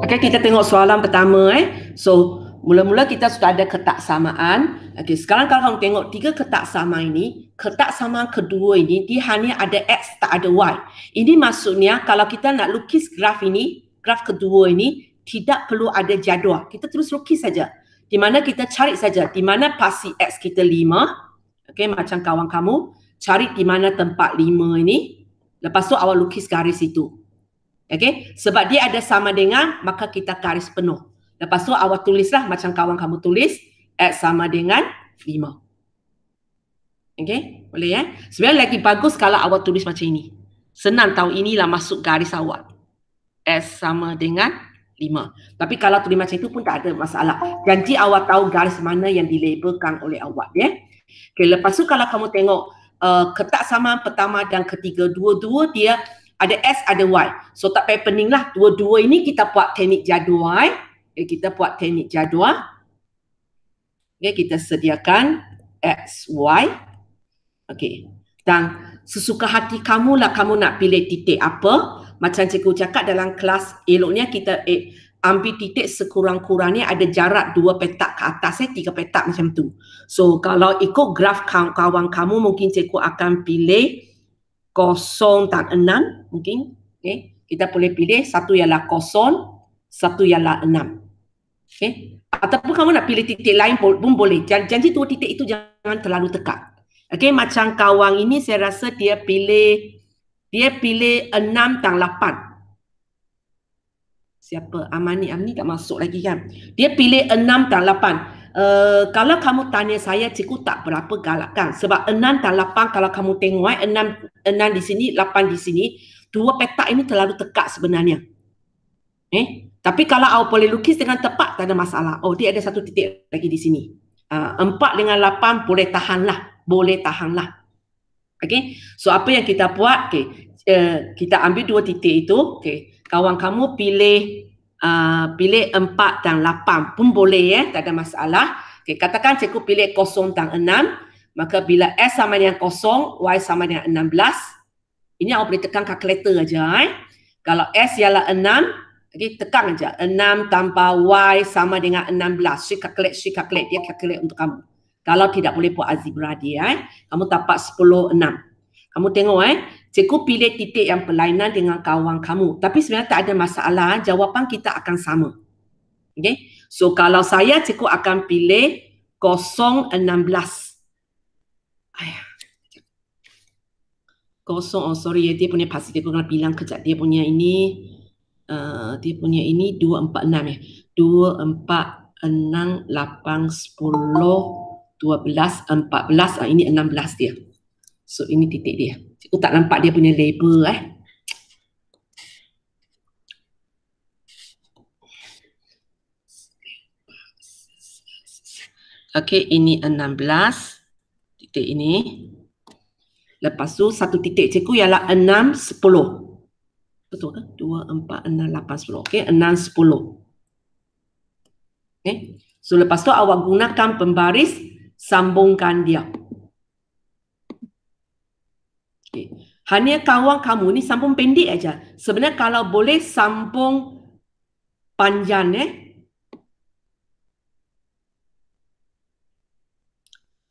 Okay, kita tengok soalan pertama. So, mula-mula kita sudah ada ketaksamaan. Okay, sekarang kalau kamu tengok 3 ketaksamaan ini, ketaksamaan kedua ini, dia hanya ada X, tak ada Y. Ini maksudnya kalau kita nak lukis graf ini, graf kedua ini, tidak perlu ada jadual. Kita terus lukis saja. Di mana kita cari saja, di mana pasti X kita 5. Okay, macam kawan kamu, cari di mana tempat 5 ini. Lepas tu awak lukis garis itu. Okay, sebab dia ada sama dengan, maka kita garis penuh. Lepas tu awak tulislah macam kawan kamu tulis, X sama dengan 5. Okay, boleh ya? Sebenarnya lagi bagus kalau awak tulis macam ini. Senang tahu inilah masuk garis awak. X sama dengan 5. Tapi kalau tulis macam itu pun tak ada masalah. Janji awak tahu garis mana yang dilabelkan oleh awak. Ya? Okay, lepas tu kalau kamu tengok ketaksamaan pertama dan ketiga, dua-dua dia ada S, ada Y. So tak payah pening lah. Dua-dua ini kita buat teknik jadual. Okay, kita buat teknik jadual. Okay, kita sediakan X, Y. Okay. Dan sesuka hati kamu lah kamu nak pilih titik apa. Macam cikgu cakap dalam kelas, eloknya kita ambil titik sekurang-kurangnya ada jarak 2 petak ke atas, 3 petak macam tu. So kalau ikut graf kawan kamu, mungkin cikgu akan pilih 0 dan 6 mungkin. Okay. Kita boleh pilih satu ialah 0, satu ialah 6. Okay. Ataupun kamu nak pilih titik lain pun boleh. Janji 2 titik itu jangan terlalu dekat. Okay, macam kawan ini saya rasa dia pilih 6 dan 8. Siapa? Amani tak masuk lagi kan? Dia pilih 6 dan 8. Kalau kamu tanya saya, cikgu tak berapa galakkan. Sebab 6 dan 8 kalau kamu tengok 6 di sini, 8 di sini, 2 petak ini terlalu dekat sebenarnya. Tapi kalau awak boleh lukis dengan tepat, tak ada masalah. Oh, dia ada satu titik lagi di sini. 4 dengan 8 boleh tahanlah. Okay. So apa yang kita buat? Okay. Kita ambil 2 titik itu. Okay. Kawan kamu pilih 4 dan 8 pun boleh ya, tak ada masalah. Okay. Katakan cikgu pilih 0 dan 6. Maka bila S sama dengan 0, Y sama dengan 16. Ini awak boleh tekan kalkulator aja. Kalau S ialah 6, okay, tekan aja. 6 tambah Y sama dengan 16. She calculate. Dia calculate untuk kamu. Kalau tidak boleh buat algebra dia, kamu dapat 10, 6. Kamu tengok cikgu pilih titik yang berlainan dengan kawan kamu. Tapi sebenarnya tak ada masalah, jawapan kita akan sama. Okay? So kalau saya, cikgu akan pilih 0, 16. 0, sorry ya, dia punya pasti dia kena bilang kejap. Dia punya ini 2, 4, 6 ya. 2, 4, 6, 8, 10, 12, 14, ini 16 dia. So ini titik dia. Cikgu tak nampak dia punya label Okey, ini 16 titik ini. Lepas tu satu titik cikgu ialah 6, 10. Betul ke? 2, 4, 6, 8, 10. Okey, 6, 10. Okay. So lepas tu awak gunakan pembaris, sambungkan dia. Okay. Hanya kawan kamu ni sambung pendek aja. Sebenarnya kalau boleh sambung panjang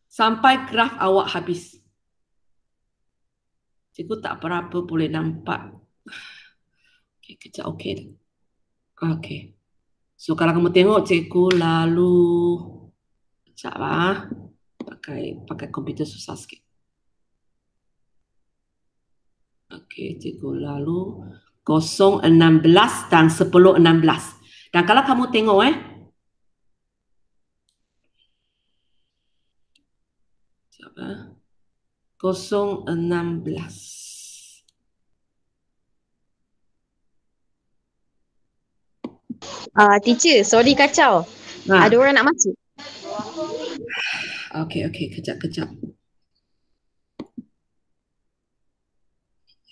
sampai graf awak habis. Cikgu tak berapa boleh nampak. Okay, kejap okey. Okey. So kalau kamu tengok cikgu lalu kejap lah. Pakai komputer susah sikit. Okey, cikgu lalu 0, 16 dan 10, 16. Dan kalau kamu tengok 0, 16. Teacher, sorry kacau. Ada orang nak masuk. Okey, kejap.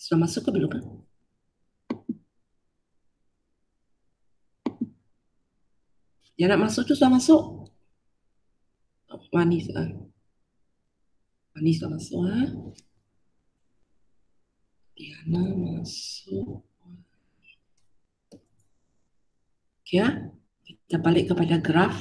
Sudah masuk ke belum? Yang nak masuk tu sudah masuk. Manis sudah masuk Diana masuk. Ya, kita balik kepada graf.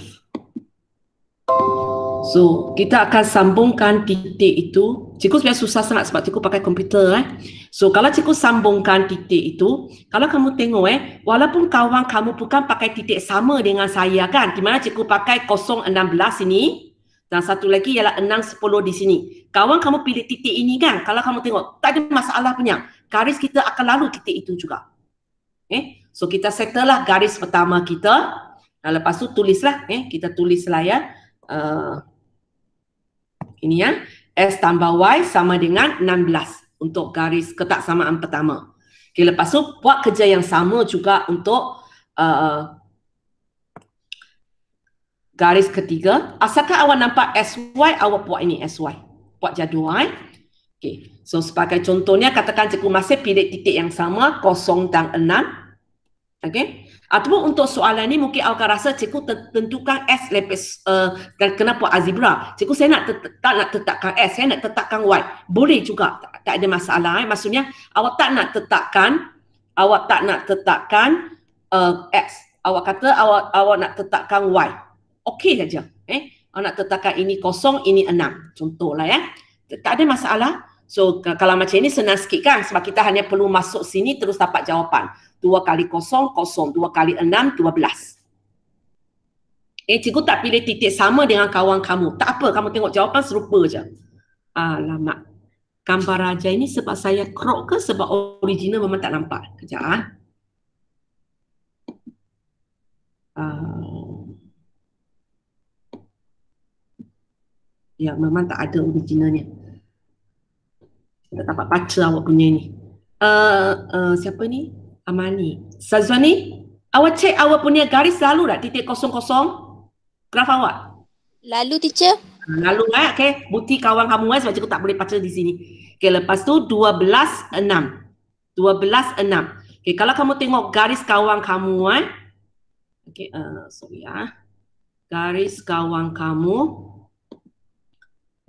So, kita akan sambungkan titik itu. Cikgu sebenarnya susah sangat sebab cikgu pakai komputer. So, kalau cikgu sambungkan titik itu, kalau kamu tengok walaupun kawan kamu bukan pakai titik sama dengan saya kan, di mana cikgu pakai 016 ini, dan satu lagi ialah 610 di sini. Kawan kamu pilih titik ini kan, kalau kamu tengok, tak ada masalah punya. Garis kita akan lalu titik itu juga. So, kita settle lah garis pertama kita. Dan lepas tu tulislah, kita tulislah ya. Ini ya, S tambah Y sama dengan 16 untuk garis ketaksamaan pertama. Okay, lepas tu buat kerja yang sama juga untuk garis ketiga. Asalkan awak nampak SY, awak buat ini SY. Buat jadual. Okay. So sebagai contohnya, katakan cikgu masih pilih titik yang sama, 0 dan 6. Okay. Ataupun untuk soalan ni mungkin awak akan rasa cikgu tentukan S lepas kenapa algebra. Cikgu saya tak nak tetapkan S, saya nak tetapkan Y. Boleh juga, tak ada masalah. Maksudnya awak tak nak tetapkan X. Awak kata awak nak tetapkan Y. Okey saja. Awak nak tetapkan ini 0, ini 6. Contohlah ya. Tak ada masalah. So kalau macam ini senang sikit kan, sebab kita hanya perlu masuk sini terus dapat jawapan. 2 kali 0, 0. 2 kali 6, 12. Cikgu tak pilih titik sama dengan kawan kamu. Tak apa, kamu tengok jawapan serupa je. Alamak. Gambar raja ini sebab saya crop ke sebab original memang tak nampak? Kejap. Ya, memang tak ada originalnya. Saya tak dapat baca awak punya ni. Siapa ni? Amani. Sazwani, awak cek awak punya garis lalu tak titik 00 graf awak? Lalu teacher. Lalu okey, bukti kawan kamu sebab cikgu tak boleh baca di sini. Okey, lepas tu 12 6. 12 6. Okey, kalau kamu tengok garis kawan kamu okey, sorry garis kawan kamu.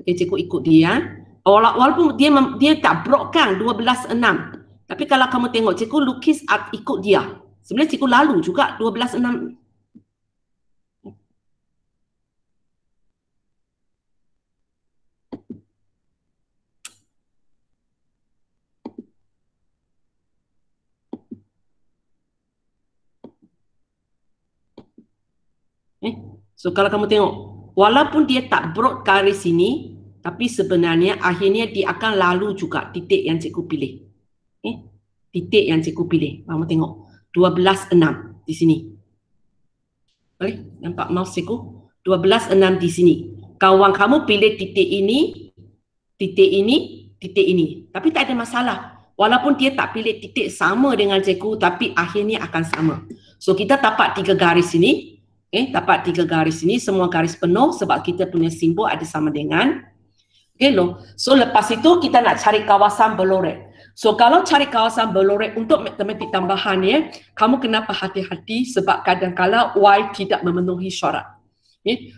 Okey, cikgu ikut dia. Walaupun dia tak brok kan 12 6. Tapi kalau kamu tengok cikgu lukis ikut dia. Sebenarnya cikgu lalu juga 12 6. So kalau kamu tengok, walaupun dia tak brok garis ini, tapi sebenarnya akhirnya dia akan lalu juga titik yang cikgu pilih. Titik yang cikgu pilih. Kamu tengok 12 6 di sini. Boleh nampak mouse cikgu? 12 6 di sini. Kawan kamu pilih titik ini, titik ini, titik ini. Tapi tak ada masalah. Walaupun dia tak pilih titik sama dengan cikgu, tapi akhirnya akan sama. So kita dapat 3 garis ini. Dapat 3 garis ini, semua garis penuh sebab kita punya simbol ada sama dengan. So lepas itu kita nak cari kawasan berlorek. So kalau cari kawasan berlorek untuk matematik tambahan kamu kena hati-hati sebab kadang-kala Y tidak memenuhi syarat.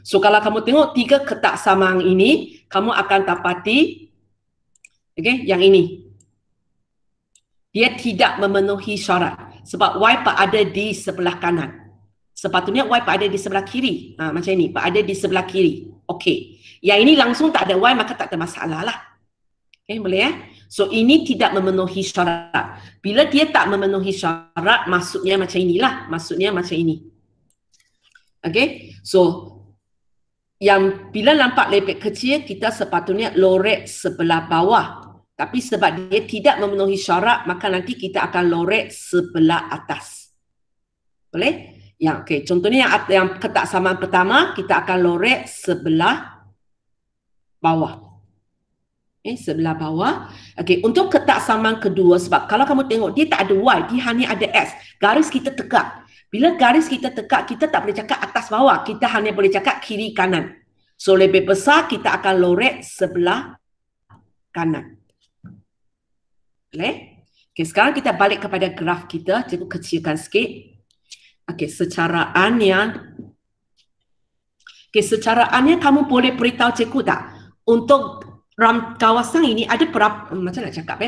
So kalau kamu tengok 3 ketaksamaan ini, kamu akan dapati yang ini. Dia tidak memenuhi syarat sebab Y berada di sebelah kanan. Sepatutnya Y berada di sebelah kiri. Macam ini, berada di sebelah kiri. Okey. Yang ini langsung tak ada Y, maka tak ada masalah lah. Boleh ya? So ini tidak memenuhi syarat. Bila dia tak memenuhi syarat, maksudnya macam inilah. Maksudnya macam ini. Okey. So yang bila nampak lepek kecil, kita sepatutnya lorek sebelah bawah. Tapi sebab dia tidak memenuhi syarat, maka nanti kita akan lorek sebelah atas. Boleh? Okey, contohnya yang ketaksamaan pertama, kita akan lorek sebelah bawah. Sebelah bawah. Okey, untuk ketaksamaan kedua, sebab kalau kamu tengok dia tak ada Y, dia hanya ada S. Garis kita tegak. Bila garis kita tegak, kita tak boleh cakap atas bawah, kita hanya boleh cakap kiri kanan. So lebih besar kita akan lorek sebelah kanan. Boleh? Okey, sekarang kita balik kepada graf kita, cikgu kecilkan sikit. Okey, secaraannya kamu boleh beritahu cikgu tak? Untuk kawasan ini ada berapa, macam nak cakap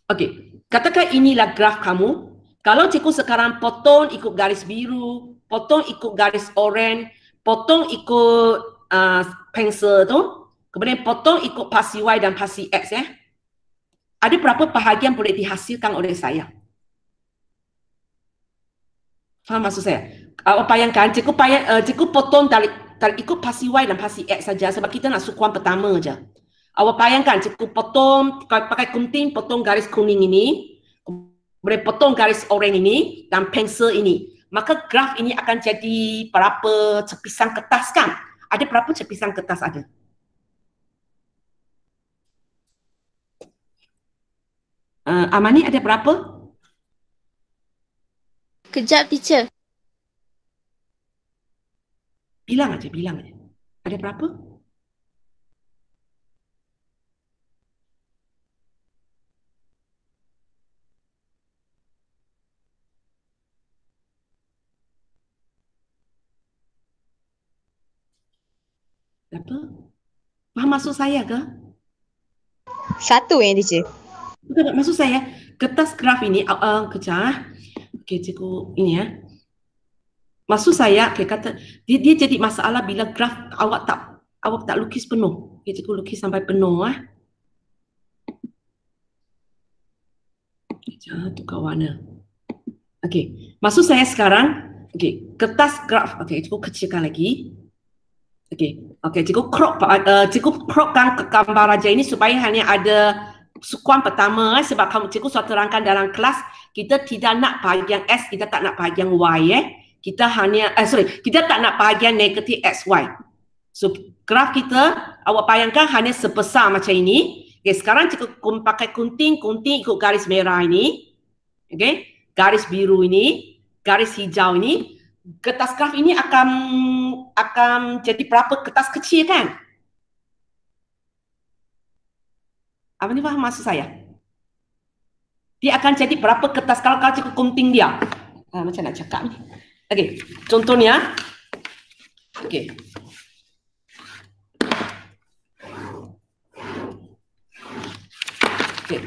Okey, katakan inilah graf kamu. Kalau cikgu sekarang potong ikut garis biru, potong ikut garis oren, potong ikut pensel tu, kemudian potong ikut pasi Y dan pasi X ya. Ada berapa bahagian boleh dihasilkan oleh saya? Faham maksud saya? Awak bayangkan, cikgu potong dari ikut pasi Y dan pasi X saja sebab kita nak sukuan pertama je. Awak bayangkan, cikgu potong pakai gunting, potong garis kuning ini, kemudian potong garis oranye ini dan pensel ini. Maka graf ini akan jadi berapa cepisan kertas kan? Ada berapa cepisan kertas ada? Amani ada berapa? Kejap, teacher. Bilang aja. Ada berapa? Berapa? Faham maksud saya ke? Satu teacher. Betul, maksud saya kertas graf ini kejap. Okey, cikgu ini ya. Maksud saya, kata dia jadi masalah bila graf awak tak lukis penuh. Okey, cikgu lukis sampai penuh Kejap, tukar warna. Okey, maksud saya sekarang, okey, kertas graf. Okey, cikgu kecilkan lagi. Okey, cikgu cropkan gambar raja ini supaya hanya ada sukuan pertama sebab cikgu suatu terangkan dalam kelas kita tidak nak bahagian S, kita tak nak bahagian Y kita tak nak bahagian negatif XY. So graf kita awak bayangkan hanya sebesar macam ini. Okay, sekarang cikgu pakai gunting ikut garis merah ini. Okay, garis biru ini, garis hijau ini. Kertas graf ini akan jadi berapa kertas kecil kan? Apa ni faham maksud saya? Dia akan jadi berapa kertas kalau cikgu gunting dia? Macam nak cakap ni. Okey, contohnya. Okey. Okey.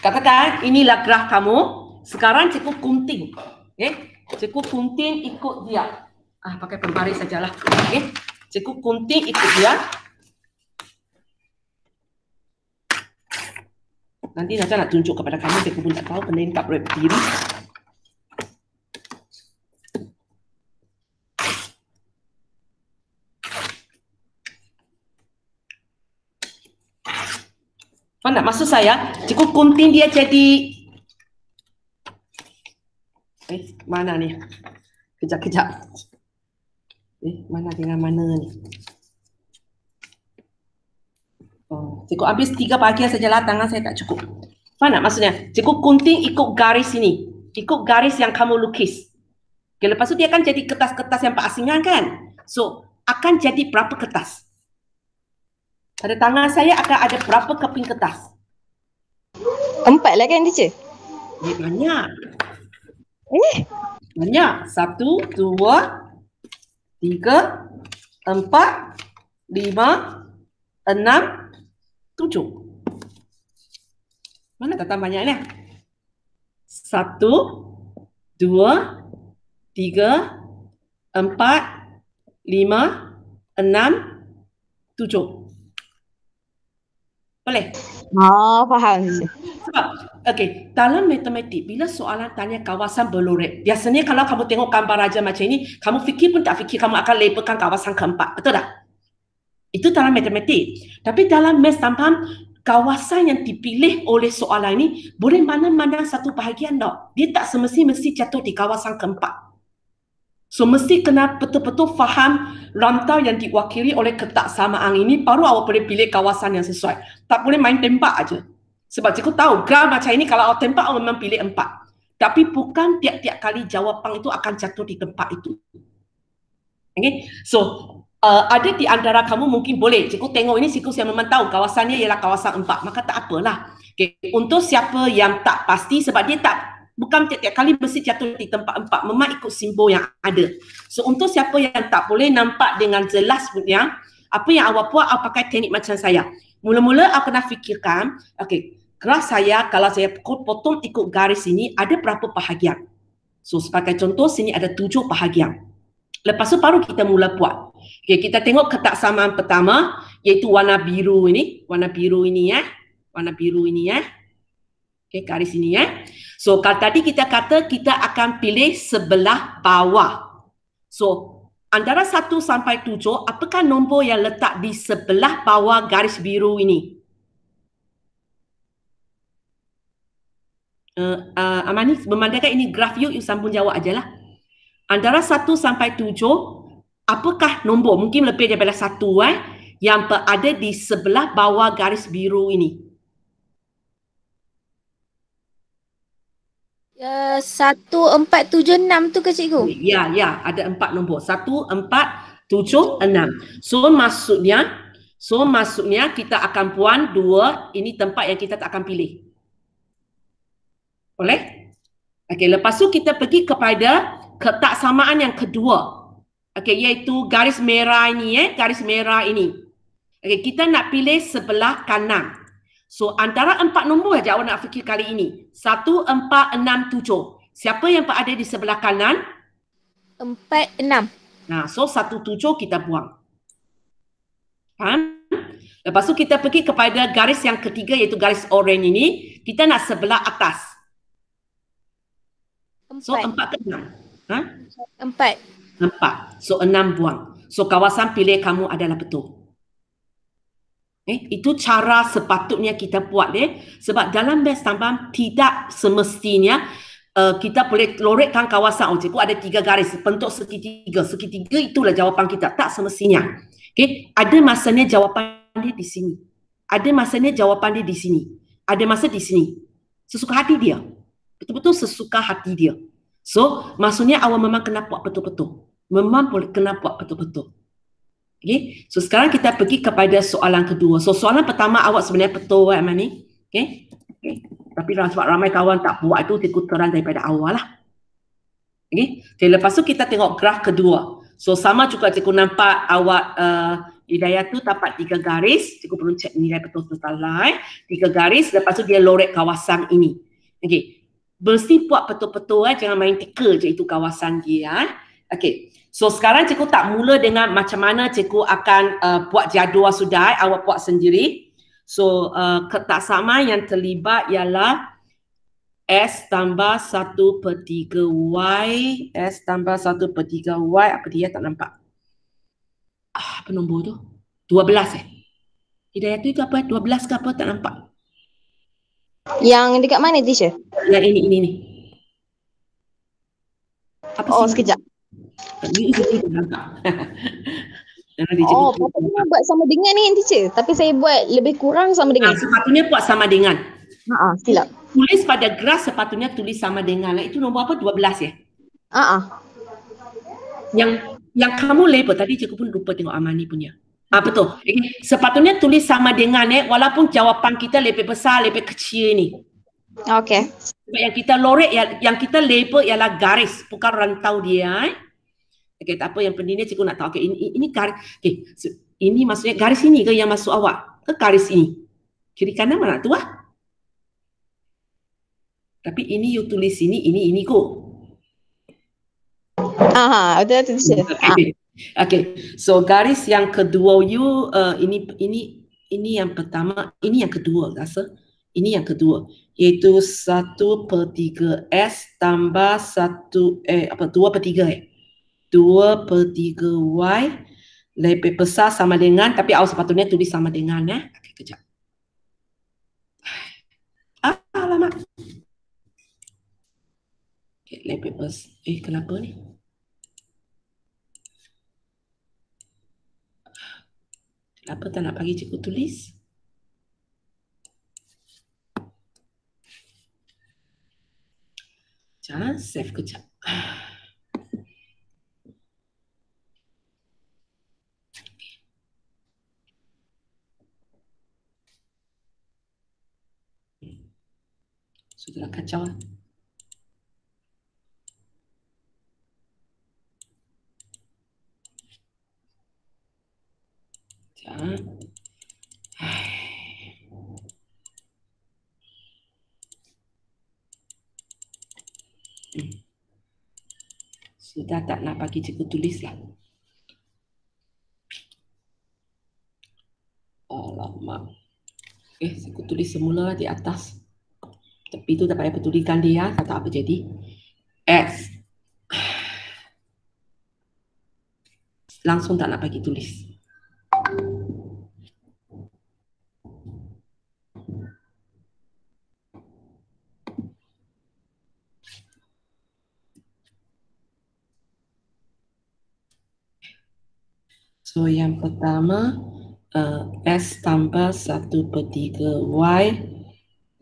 Katakan inilah graf kamu. Sekarang cikgu gunting. Okey. Cikgu gunting ikut dia. Pakai pembaris sajalah. Okey. Cikgu gunting ikut dia. Nanti Najah nak tunjuk kepada kamu, cikgu pun tak tahu, kena tak boleh berdiri. Faham tak? Maksud saya, cikgu gunting dia jadi... mana ni? Kejap. Mana dengan mana ni? Cikgu ambil 3 bahagian sajalah, tangan saya tak cukup. Faham tak maksudnya? Cikgu gunting ikut garis ini. Ikut garis yang kamu lukis. Okay, lepas tu dia akan jadi kertas-kertas yang perasingan kan? So, akan jadi berapa kertas? Pada tangan saya akan ada berapa keping kertas? 4 lah kan, teacher? Banyak. Banyak. 1, 2, 3, 4, 5, 6, 7. Mana kata banyaknya? 1, 2, 3, 4, 5, 6, 7. Boleh? Faham. Sebab, okey, dalam matematik, bila soalan tanya kawasan berlorek, biasanya kalau kamu tengok gambar raja macam ini, kamu fikir pun tak fikir, kamu akan labelkan kawasan keempat. Betul tak? Itu dalam matematik. Tapi dalam maths tampak kawasan yang dipilih oleh soalan ini boleh mana-mana satu bahagian tak. Dia tak semesti jatuh di kawasan keempat. So mesti kena betul-betul faham rantau yang diwakili oleh ketaksamaan ini baru awak boleh pilih kawasan yang sesuai. Tak boleh main tembak aja. Sebab cikgu tahu graf macam ini kalau awak tembak awak memang pilih 4. Tapi bukan tiap-tiap kali jawapan itu akan jatuh di tempat itu. Okay? So ada di antara kamu mungkin boleh, cikgu tengok ini siklus yang memang tahu kawasannya ialah kawasan 4, maka tak apalah. Okay. Untuk siapa yang tak pasti sebab dia bukan tiap-tiap kali mesti jatuh di tempat 4, memang ikut simbol yang ada. So untuk siapa yang tak boleh nampak dengan jelas punya, apa yang awak buat, awak pakai teknik macam saya. Mula-mula awak kena fikirkan, okay, graf saya kalau saya potong ikut garis ini ada berapa bahagian. So sebagai contoh sini ada 7 bahagian. Lepas tu baru kita mula buat. Okay, kita tengok ketaksamaan pertama, iaitu warna biru ini. Warna biru ini ya. Warna biru ini ya. Okay, garis ini ya. So, kalau tadi kita kata kita akan pilih sebelah bawah. So, antara 1 sampai 7, apakah nombor yang letak di sebelah bawah garis biru ini? Amani, memandangkan ini graf you sambung jawab ajalah. Antara 1 sampai 7, apakah nombor, mungkin lebih daripada 1 yang berada di sebelah bawah garis biru ini? 1476 tu ke cikgu? Ya, ada 4 nombor. 1, 4, 7, 6. So maksudnya kita akan puan 2, ini tempat yang kita tak akan pilih. Boleh? Okey, lepas tu kita pergi kepada ketaksamaan yang kedua. Okey, iaitu garis merah ini garis merah ini. Okey, kita nak pilih sebelah kanan. So antara 4 nombor saja awak nak fikir kali ini. 1, 4, 6, 7. Siapa yang berada di sebelah kanan? 4, 6. Nah, so 1, 7 kita buang. Faham? Lepas tu kita pergi kepada garis yang ketiga iaitu garis oranye ini. Kita nak sebelah atas. So 4 ke 6? 4. So 6 buang. So kawasan pilih kamu adalah betul. Itu cara sepatutnya kita buat sebab dalam best tambang tidak semestinya kita boleh lorekkan kawasan. Oh, cikgu ada 3 garis bentuk segitiga. Segitiga itulah jawapan kita. Tak semestinya. Okay? Ada masanya jawapan dia di sini. Ada masanya jawapan dia di sini. Ada masa di sini. Sesuka hati dia. Betul-betul sesuka hati dia. So, maksudnya awak memang kena buat betul-betul. Memang boleh kena buat betul-betul. Okay? So, sekarang kita pergi kepada soalan kedua. So, soalan pertama awak sebenarnya betul, Amani. Okay? Tapi sebab ramai kawan tak buat itu, cikgu terang daripada awal lah. Okay? Lepas tu kita tengok graf kedua. So, sama juga cikgu nampak awak Hidayah tu dapat 3 garis. Cikgu perlu cek nilai betul-betul lah. 3 garis, lepas tu dia lorek kawasan ini. Okay. Mesti buat betul-betul jangan main tika je itu kawasan dia. Okey. So sekarang cikgu tak mula dengan macam mana cikgu akan buat jadual sudah, awak buat sendiri. So ketaksamaan yang terlibat ialah S tambah 1/3Y, S tambah 1/3Y, apa dia tak nampak? Apa nombor tu? 12 Hidayah tu itu apa? 12 ke apa? Tak nampak. Yang dekat mana, teacher? Yang ini. Apa Oh, sih? sekejap. Oh, patutnya buat sama dengan ni, teacher. Tapi saya buat lebih kurang sama dengan. Sepatutnya buat sama dengan. Silap. Tulis pada graf sepatutnya tulis sama dengan. Itu nombor apa? 12 ya? Yang kamu label tadi cikgu pun lupa tengok Amani punya. Betul. Sepatutnya tulis sama dengan walaupun jawapan kita lebih besar, lebih kecil ni. Okey. Sebab yang kita lorek, yang kita label ialah garis, bukan rantau dia. Okey, tak apa, yang pentingnya cikgu nak tahu. Okey, ini garis. Okey, ini maksudnya garis ini ke yang masuk awak? Ke garis ini? Kiri kanan mana tu Tapi ini you tulis ini kok. Betul teacher. Okay. So garis yang kedua you ini yang pertama, ini yang kedua rasa. Ini yang kedua, iaitu 1/3 S tambah 2/3 2/3 Y lebih besar sama dengan, tapi awak sepatutnya tulis sama dengan Okay, kejap. Alamak. Okay, lebih besar. Kenapa ni? Kenapa tak nak bagi cikgu tulis? Jangan save kejap. Sudah kacau. Sudah tak nak bagi cikgu tulis lah. Alamak. Cikgu tulis semula di atas. Tapi tu tak payah pedulikan dia, tak tahu apa jadi. X. Langsung tak nak bagi tulis. So yang pertama S tambah 1/3 Y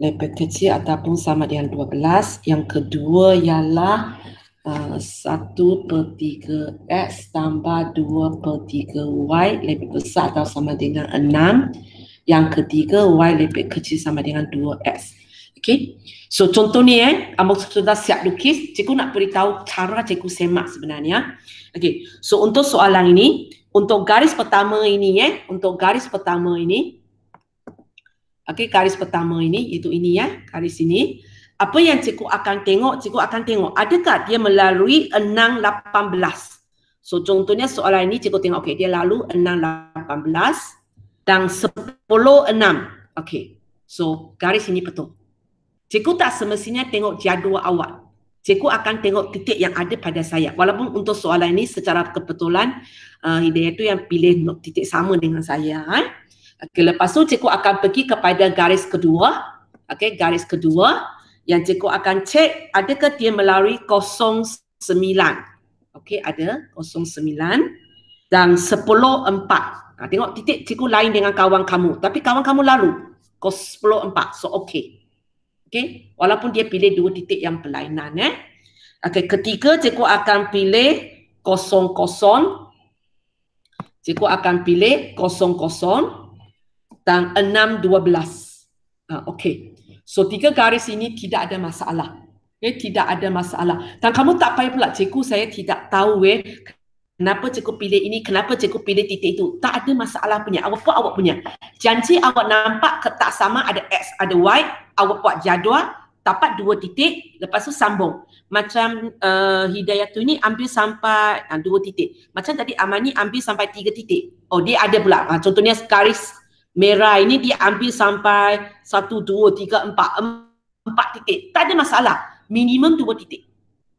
lebih kecil ataupun sama dengan 12. Yang kedua ialah 1/3 X tambah 2/3 Y lebih besar atau sama dengan 6. Yang ketiga Y lebih kecil sama dengan 2X. Okay. So contoh ni Amok sudah siap lukis. Cikgu nak beritahu cara cikgu semak sebenarnya. Okay. So untuk soalan ini, untuk garis pertama ini untuk garis pertama ini, okey, garis pertama ini iaitu ini garis ini. Apa yang cikgu akan tengok? Cikgu akan tengok adakah dia melalui 6, 18. So contohnya soalan ini cikgu tengok okey dia lalu 6, 18 dan 10, 6. Okey. So garis ini betul. Cikgu tak semestinya tengok jadual awak. Cikgu akan tengok titik yang ada pada sayap. Walaupun untuk soalan ini secara kebetulan Hidayah tu yang pilih titik sama dengan saya. Okay, lepas tu cikgu akan pergi kepada garis kedua. Okay, garis kedua yang cikgu akan cek adakah dia melalui 09. Okay, ada 09 dan 10, 4. Tengok titik cikgu lain dengan kawan kamu. Tapi kawan kamu lalu 10, 4. So okay. Okay, walaupun dia pilih dua titik yang berlainan. Okay, ketiga cikgu akan pilih 00. Cikgu akan pilih 00 dan 6, 12. Okay, so tiga garis ini tidak ada masalah. Tidak ada masalah. Dan kamu tak payah pula, cikgu saya tidak tahu kenapa cikgu pilih ini, kenapa cikgu pilih titik itu. Tak ada masalah punya. Awak buat awak punya. Janji awak nampak tak sama ada X, ada Y, awak buat jadual, dapat dua titik, lepas tu sambung. Macam Hidayah tu ni ambil sampai dua titik. Macam tadi Amani ambil sampai 3 titik. Oh, dia ada pula. Contohnya garis merah ini dia ambil sampai 1, 2, 3, 4 titik. Tak ada masalah. Minimum 2 titik.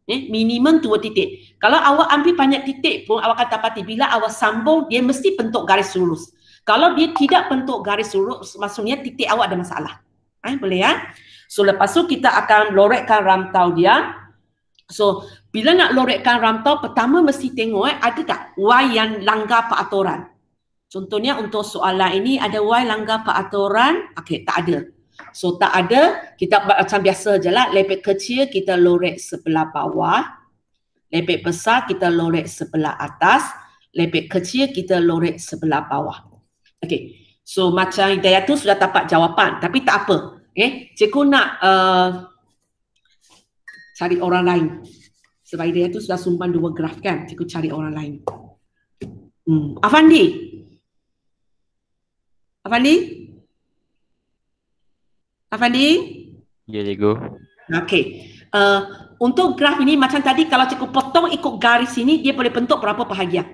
Minimum 2 titik. Kalau awak ambil banyak titik pun awak akan dapati bila awak sambung dia mesti bentuk garis lurus. Kalau dia tidak bentuk garis lurus maksudnya titik awak ada masalah. Boleh ya? So lepas tu kita akan lorekkan rantau dia. So bila nak lorekkan rantau pertama mesti tengok ada tak Y yang langgar peraturan. Contohnya untuk soalan ini ada Y langgar peraturan. Okey, tak ada. So tak ada, kita macam biasa je lah. Lepek kecil kita lorek sebelah bawah. Lepek besar kita lorek sebelah atas. Lepek kecil kita lorek sebelah bawah. Okey. So macam Hidayah tu sudah dapat jawapan. Tapi tak apa. Cikgu nak cari orang lain. Sebab Hidayah tu sudah sumbang 2 graf kan. Cikgu cari orang lain. Afandi. Ya, cikgu. Okey. Untuk graf ini macam tadi kalau cikgu potong ikut garis ini dia boleh bentuk berapa bahagian?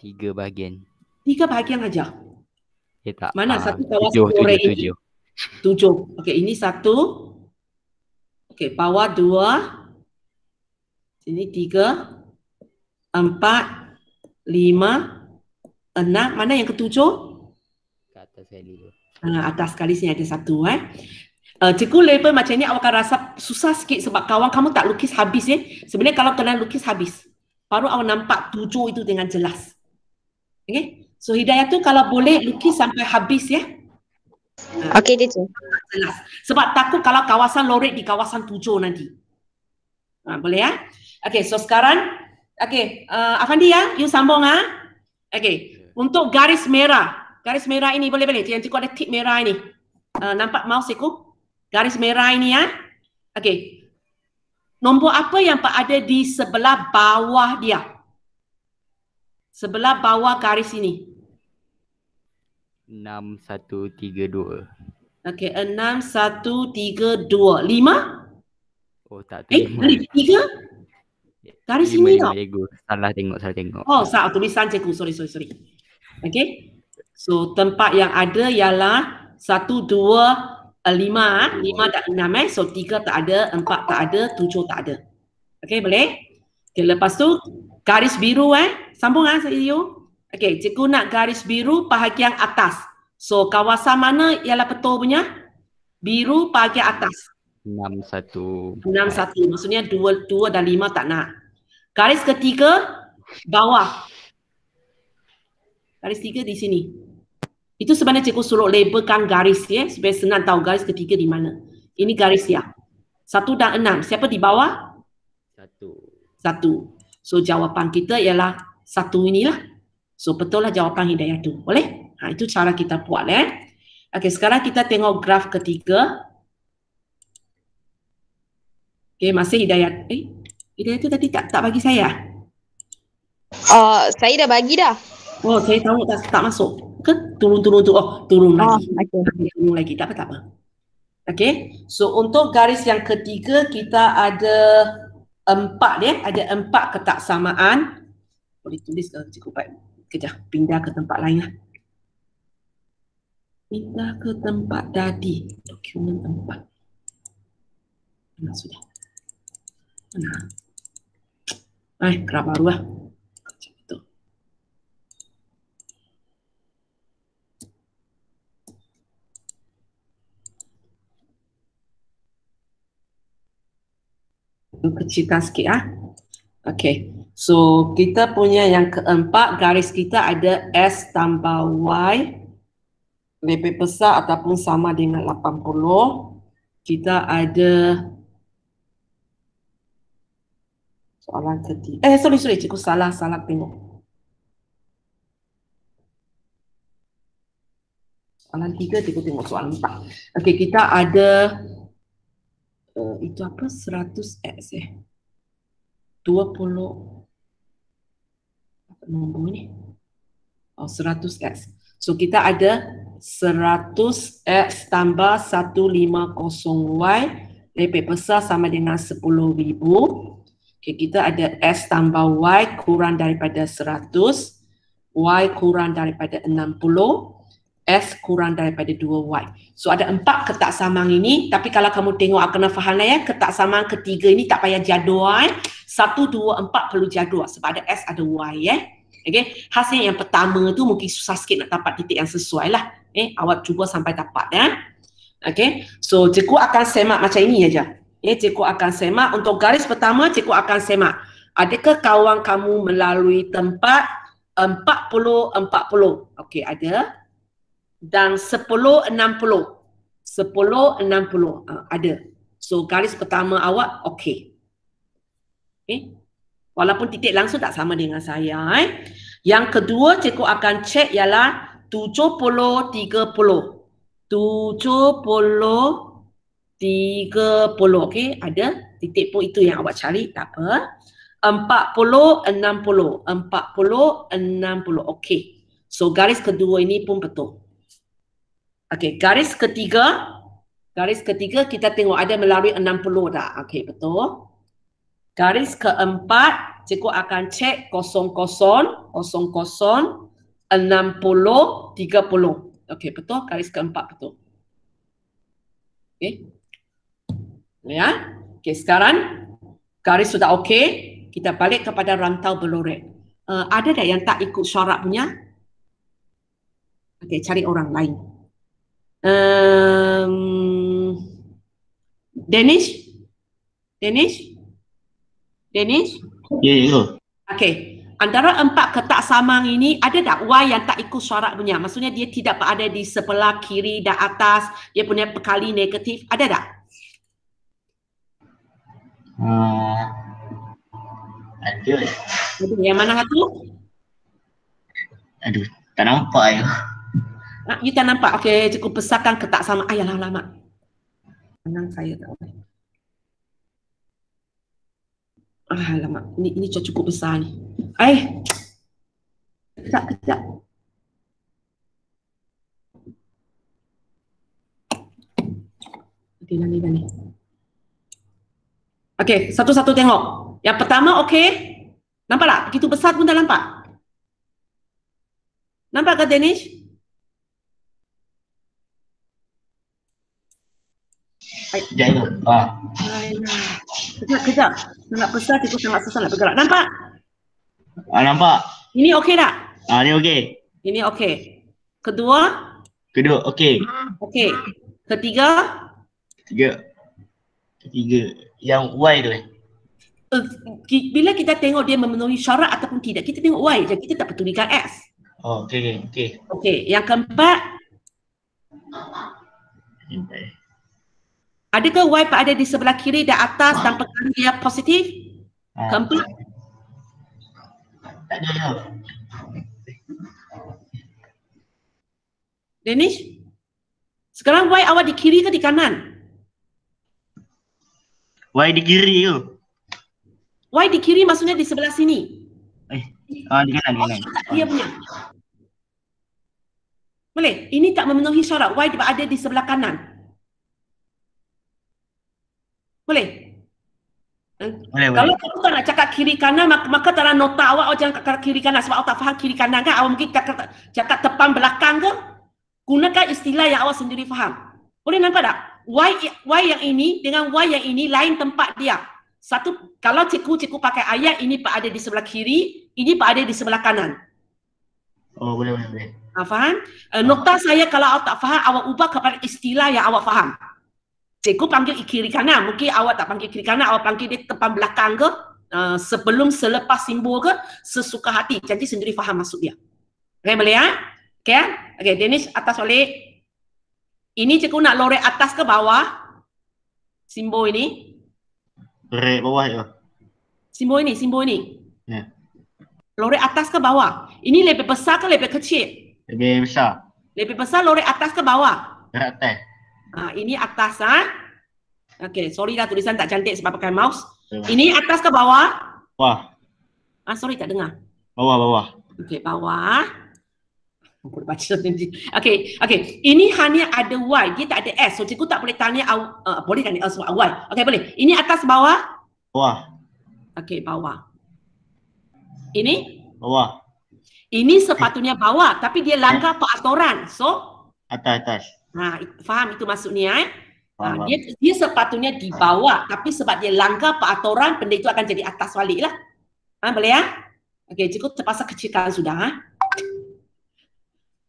3 bahagian. 3 bahagian aja. Tak. Mana satu kawasan lorek ini? 7. Okey, ini 1. Okey, bawah 2. Sini 3. 4. 5. 6. Mana yang ketujuh? Ke atas sekali tu. Atas sekali sini ada 1. Cikgu label macam ni awak akan rasa susah sikit sebab kawan kamu tak lukis habis Sebenarnya kalau kena lukis habis baru awak nampak 7 itu dengan jelas. Okay? So Hidayah tu kalau boleh lukis sampai habis Okey, teacher. Jelas. Sebab takut kalau kawasan lorek di kawasan 7 nanti. Boleh ya? Okay, so sekarang Afandi you sambung Okay, untuk garis merah. Garis merah ini boleh. Yang cikgu ada tip merah ini. Nampak mouse cikgu? Garis merah ini Okay. Nombor apa yang ada di sebelah bawah dia? Sebelah bawah garis ini. 6132. Okay, 6132. 5? Oh, tak tu. 3? Garis 5 ini 5 tau. ego. Salah tengok. Oh, salah tulisan cikgu. Sorry. Okay. So, tempat yang ada ialah 1, 2, 5. 5 dan 6 So, 3 tak ada, 4 tak ada, 7 tak ada. Okay, boleh? Okay, lepas tu, garis biru Sambung saya you. Okay, cikgu nak garis biru bahagian atas. So, kawasan mana ialah betul punya? Biru bahagian atas. 6 1 6, 1. Maksudnya 2 dan 5 tak nak. Garis ketiga, bawah. Garis 3 di sini. Itu sebenarnya cikgu suruh labelkan garis supaya senang tahu garis ketiga di mana. Ini garis dia. 1 dan 6. Siapa di bawah? 1. So jawapan kita ialah 1 inilah. So betul lah jawapan Hidayah tu. Boleh? Itu cara kita buat Okey, sekarang kita tengok graf ketiga. Okey, masih Hidayah. Hidayah tu tadi tak bagi saya. Saya dah bagi dah. Oh, saya tahu tak masuk. Ke turun tu. Oh, turun lagi. Okay. Turun lagi. Tak apa. Okey. So untuk garis yang ketiga kita ada 4 ada 4 ketaksamaan. Boleh tulis cukup baik. Kejap, pindah ke tempat lain lah. Pindah ke tempat tadi. Dokumen 4. Mana sudah? Mana? Graf baru lah. Kecilkan sikit Okay. So kita punya yang keempat garis kita ada S tambah Y lebih besar ataupun sama dengan 80. Kita ada soalan ketiga. Sorry, cikgu salah tengok. Soalan 3, cikgu tengok soalan 4. Okay, kita ada itu apa? 100x 20 apa nombor ni? 100x. So kita ada 100x tambah 150y lebih besar sama dengan 10,000. Okay, kita ada x tambah y kurang daripada 100, y kurang daripada 60, S kurang daripada 2Y. So ada 4 ketaksamaan ini, tapi kalau kamu tengok kena faham ketaksamaan ketiga ini tak payah jadual 1, 2, 4 perlu jadual sebab ada S ada Y Okay. Hasil yang pertama tu mungkin susah sikit nak dapat titik yang sesuai lah. Awak cuba sampai dapat Okay. So cikgu akan semak macam ini aja. Cikgu akan semak untuk garis pertama, cikgu akan semak. Adakah kawan kamu melalui tempat 40 40? Okey, ada. Dan 10 60 ada. So garis pertama awak okey. Walaupun titik langsung tak sama dengan saya Yang kedua cikgu akan cek ialah 70 30. 70 30 okey, ada titik pun itu yang awak cari, tak apa. 40 60 okey. So garis kedua ini pun betul. Okey, garis ketiga kita tengok ada melalui 60 tak? Okey, betul. Garis keempat, cikgu akan cek 00, 00, 60, 30. Okey, betul. Garis keempat betul. Okey. Okey, sekarang garis sudah okey. Kita balik kepada rantau beloret. Ada tak yang tak ikut syarat punya? Okey, cari orang lain. Danish? Ya. Okey. Antara 4 ketaksamaan ini ada tak Y yang tak ikut syarat punya? Maksudnya dia tidak berada di sebelah kiri dan atas, dia punya perkali negatif. Ada tak? Ada. Yang mana satu? Aduh, tak nampak ya. You tak nampak? Okey, cikgu besarkan ketaksamaan. Ayalah lama. Tangan saya tak boleh. Alamak, ini cukup besar ni. Kejap. Okey, dah ni. Okey, satu-satu tengok. Yang pertama okey. Nampak tak? Begitu besar pun dah nampak. Nampak ke Danish? Sekejap tu. Kejap. Sangat besar, cikgu sangat susah nak bergerak. Nampak? Nampak? Ini okey tak? Ni okey. Ini okey. Kedua? Kedua okey. Okey. Ketiga? Ketiga. Yang Y tu Bila kita tengok dia memenuhi syarat ataupun tidak, kita tengok Y je, kita tak pedulikan X. Okey. Okey, yang keempat, adakah Y ada di sebelah kiri dan atas dan perkara dia positif? Keempat? Tak ada. Danish? Sekarang Y awak di kiri ke di kanan? Y di kiri tu. Y di kiri maksudnya di sebelah sini. Di kanan. Dia punya. Boleh? Ini tak memenuhi syarat. Y ada di sebelah kanan. Boleh? Boleh. Kalau kamu tak nak cakap kiri kanan, maka dalam nota awak jangan cakap kiri kanan sebab awak tak faham kiri kanan kan. Awak mungkin cakap depan belakang ke? Gunakan istilah yang awak sendiri faham. Boleh nampak tak? Y yang ini dengan Y yang ini lain tempat dia. Satu, kalau cikgu pakai ayat, ini ada di sebelah kiri, ini ada di sebelah kanan. Boleh. Faham? Nota saya kalau awak tak faham, awak ubah kepada istilah yang awak faham. Cikgu panggil kiri kanan, mungkin awak tak panggil kiri kanan, awak panggil dia depan belakang ke, sebelum selepas simbol ke, sesuka hati. Jadi sendiri faham maksud dia. Okay, boleh ya? Okay ya? Okay, Danish atas balik. Ini cikgu nak lorek atas ke bawah? Simbol ini. Lorek bawah je. Simbol ini. Ya. Lorek atas ke bawah? Ini lebih besar ke lebih kecil? Lebih besar. Lebih besar lorek atas ke bawah? Atas. Ini atas Okay, sorry lah tulisan tak cantik sebab pakai mouse. Ini atas ke bawah? Bawah. Sorry tak dengar. Bawah. Okay, bawah. Okay. Ini hanya ada Y, dia tak ada S. So cikgu tak boleh tanya boleh tanya sebab Y. Okay, boleh. Ini atas bawah? Bawah. Okay, bawah. Ini? Bawah. Ini sepatutnya bawah, tapi dia langgar peraturan. So? Atas. Faham itu maksudnya dia sepatutnya di bawah, tapi sebab dia langgar peraturan, benda itu akan jadi atas balik lah. Boleh ya? Okay, cikgu terpaksa kecilkan sudah.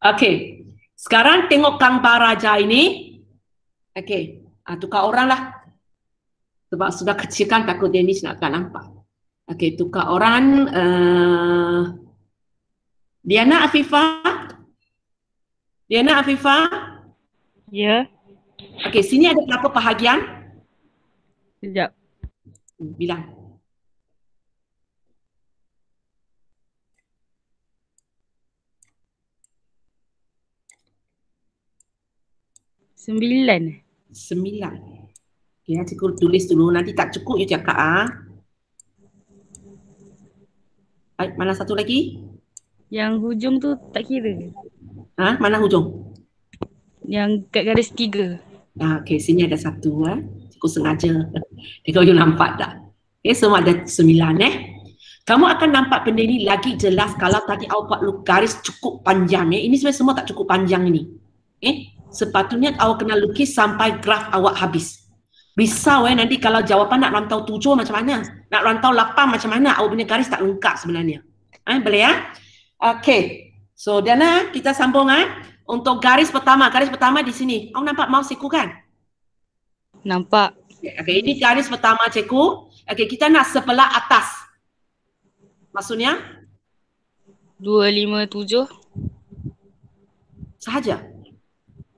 Okay, sekarang tengok gambar raja ini. Okay, tukar orang lah. Sebab sudah kecilkan takut Danish nak akan nampak. Okay, tukar orang. Diana Afifah. Ya. Okay, sini ada berapa bahagian? Sekejap. Bilang. Sembilan. Okay, cikgu tulis dulu. Nanti tak cukup you cakap. Mana satu lagi? Yang hujung tu tak kira. Mana hujung? Yang kat garis 3. Okay, sini ada satu. Cikgu sengaja. Tengok you nampak tak? Okay, semua ada 9 Kamu akan nampak benda ni lagi jelas kalau tadi awak buat garis cukup panjang. Ini sebenarnya semua tak cukup panjang ini. Sepatutnya awak kena lukis sampai graf awak habis. Risau nanti kalau jawapan nak rantau 7 macam mana? Nak rantau 8 macam mana? Awak punya garis tak lengkap sebenarnya. Boleh ya? Okay. So Diana, kita sambung untuk garis pertama di sini. Awak nampak mouse cikgu kan? Nampak. Okay, ini garis pertama cikgu. Okay, kita nak sebelah atas. Maksudnya? 257. Sahaja?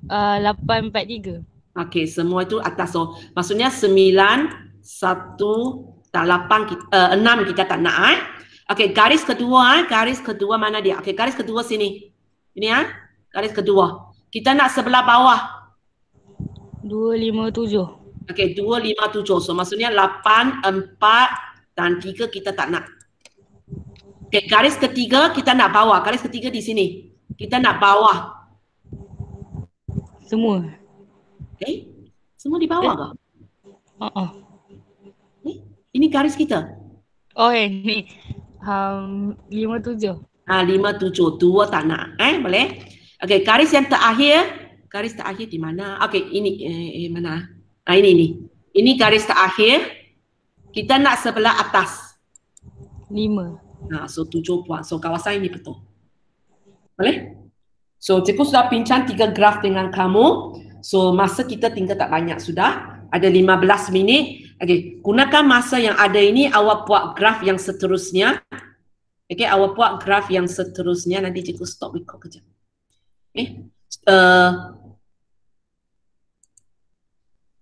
843. Okey, semua itu atas. So, maksudnya 9, 1, 6 kita tak nak. Okey, garis kedua mana dia? Okey, garis kedua sini. Ini garis kedua. Kita nak sebelah bawah. 257. Okey, 257. So, maksudnya 8, 4 dan 3 kita tak nak. Okey, garis ketiga kita nak bawah. Garis ketiga di sini. Kita nak bawah. Semua. Semua di bawah ke? Oh. Ini garis kita. Oh ni. 57. 57. 2 tak nak. Boleh? Okey, garis yang terakhir. Garis terakhir di mana? Okey, ini mana? Ini. Ini garis terakhir. Kita nak sebelah atas. 5. So 7 puan. So kawasan ini betul. Boleh? So cikgu sudah bincang 3 graf dengan kamu. So masa kita tinggal tak banyak sudah. Ada 15 minit. Okey, gunakan masa yang ada ini awak buat graf yang seterusnya. Okey, awak buat graf yang seterusnya. Nanti cikgu stop record kejap. Okey.